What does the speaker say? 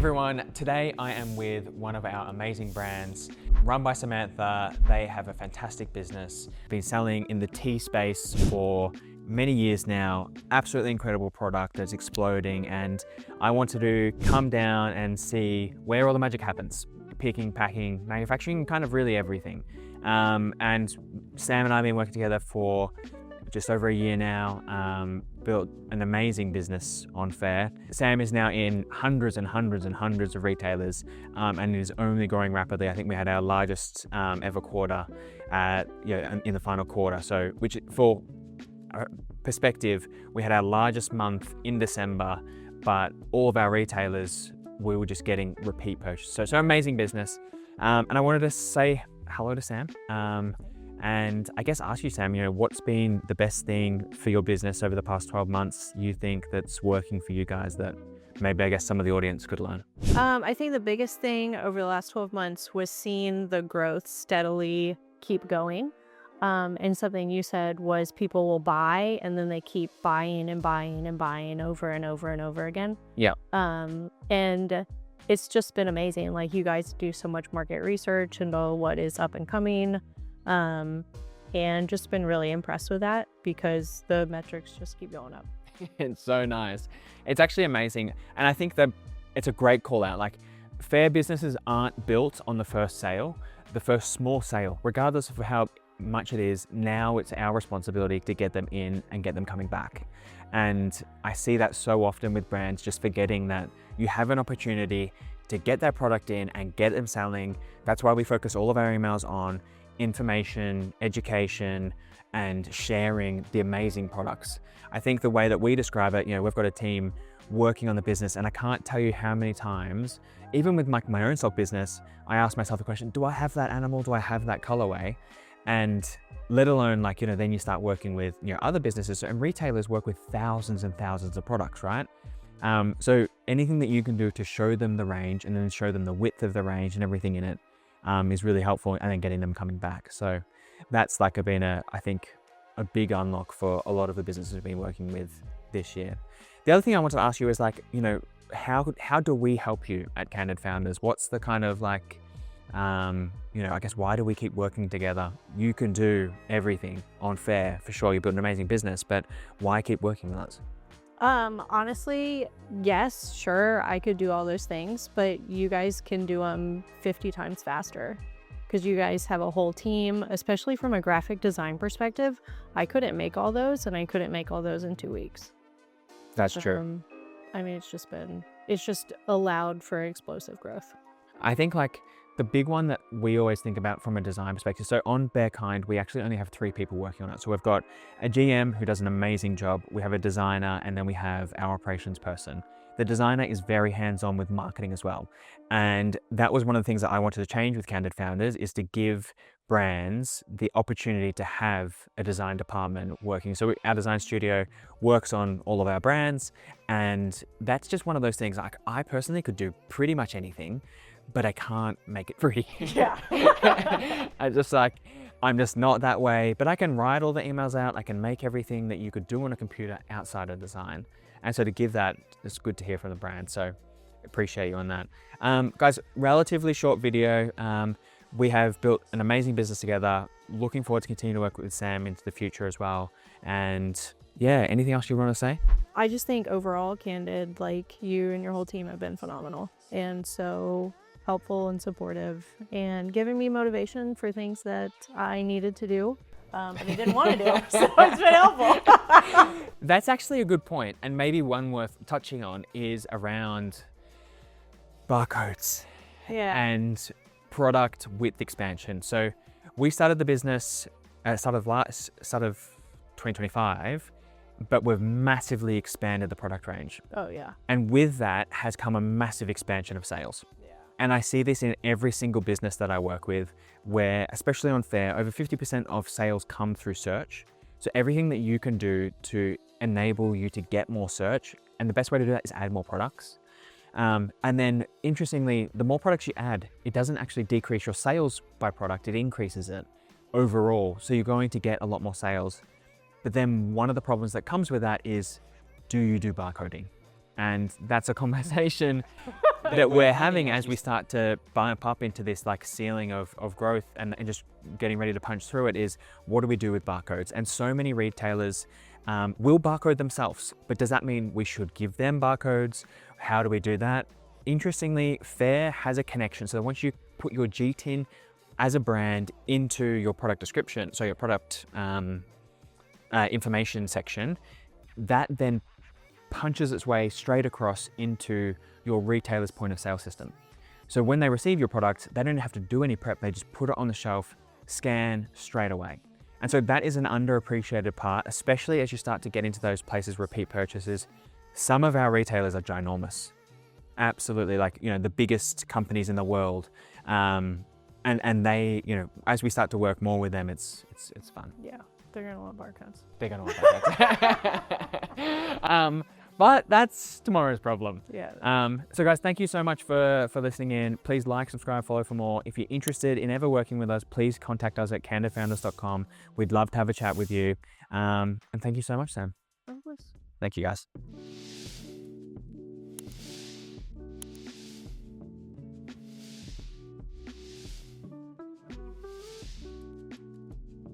everyone, today I am with one of our amazing brands run by Samantha. They have a fantastic business, been selling in the tea space for many years now. Absolutely incredible product that's exploding, and I wanted to come down and see where all the magic happens. Picking, packing, manufacturing, kind of really everything. And Sam and I have been working together for just over a year now, built an amazing business on Faire. Sam is now in hundreds and hundreds and hundreds of retailers, and is only growing rapidly. I think we had our largest ever quarter in the final quarter. So, which for perspective, we had our largest month in December, but all of our retailers, we were just getting repeat purchases. So amazing business. And I wanted to say hello to Sam. And I guess ask you, Sam, what's been the best thing for your business over the past 12 months you think that's working for you guys that maybe I guess some of the audience could learn? I think the biggest thing over the last 12 months was seeing the growth steadily keep going. And something you said was people will buy and then they keep buying and buying and buying over and over and over again. Yeah. And it's just been amazing. Like, you guys do so much market research and know what is up and coming. And just been really impressed with that because the metrics just keep going up. It's so nice. It's actually amazing. And I think that it's a great call out. Like, Faire businesses aren't built on the first sale, the first small sale, regardless of how much it is. Now it's our responsibility to get them in and get them coming back. And I see that so often with brands, just forgetting that you have an opportunity to get that product in and get them selling. That's why we focus all of our emails on information, education, and sharing the amazing products. I think the way that we describe it, we've got a team working on the business, and I can't tell you how many times, even with my own stock business, I ask myself the question, do I have that animal? Do I have that colorway? And let alone then you start working with other businesses, and retailers work with thousands and thousands of products, right? So anything that you can do to show them the range and then show them the width of the range and everything in it is really helpful, and then getting them coming back. So that's been I think a big unlock for a lot of the businesses we've been working with this year. The other thing I wanted to ask you is how do we help you at Candid Founders? What's the kind of I guess, why do we keep working together? You can do everything on Faire, for sure. You built an amazing business, but why keep working with us? Honestly, yes, sure, I could do all those things, but you guys can do them 50 times faster because you guys have a whole team, especially from a graphic design perspective. I couldn't make all those, and I couldn't make all those in 2 weeks. That's true. I mean, it's just allowed for explosive growth. I think the big one that we always think about from a design perspective, so on Barcodes, we actually only have 3 people working on it. So we've got a GM who does an amazing job, we have a designer, and then we have our operations person. The designer is very hands-on with marketing as well. And that was one of the things that I wanted to change with Candid Founders, is to give brands the opportunity to have a design department working. So our design studio works on all of our brands, and that's just one of those things. I personally could do pretty much anything, but I can't make it pretty. Yeah. I'm just not that way, but I can write all the emails out. I can make everything that you could do on a computer outside of design. And so to give that, it's good to hear from the brand. So appreciate you on that. Guys, relatively short video. We have built an amazing business together. Looking forward to continue to work with Sam into the future as well. And yeah, anything else you want to say? I just think overall, Candid, you and your whole team have been phenomenal. And so helpful and supportive and giving me motivation for things that I needed to do, but I didn't want to do. So it's been helpful. That's actually a good point. And maybe one worth touching on is around barcodes and product width expansion. So we started the business at start of 2025, but we've massively expanded the product range. Oh yeah. And with that has come a massive expansion of sales. And I see this in every single business that I work with, where, especially on Faire, over 50% of sales come through search. So everything that you can do to enable you to get more search, and the best way to do that is add more products. And then interestingly, the more products you add, it doesn't actually decrease your sales by product, it increases it overall. So you're going to get a lot more sales. But then one of the problems that comes with that is, do you do barcoding? And that's a conversation that we're having as we start to bump up into this like ceiling of growth and just getting ready to punch through it is, what do we do with barcodes? And so many retailers will barcode themselves, but does that mean we should give them barcodes? How do we do that? Interestingly, Faire has a connection. So once you put your GTIN as a brand into your product description, so your product information section, that then punches its way straight across into your retailer's point of sale system. So when they receive your product, they don't have to do any prep, they just put it on the shelf, scan straight away. And so that is an underappreciated part, especially as you start to get into those places, repeat purchases. Some of our retailers are ginormous. Absolutely, like, you know, the biggest companies in the world. And they, you know, as we start to work more with them, it's fun. Yeah, they're gonna want barcodes. They're gonna want barcodes. But that's tomorrow's problem. Yeah. So guys, thank you so much for listening in. Please like, subscribe, follow for more. If you're interested in ever working with us, please contact us at candidfounders.com. We'd love to have a chat with you. And thank you so much, Sam. Of course. Thank you, guys.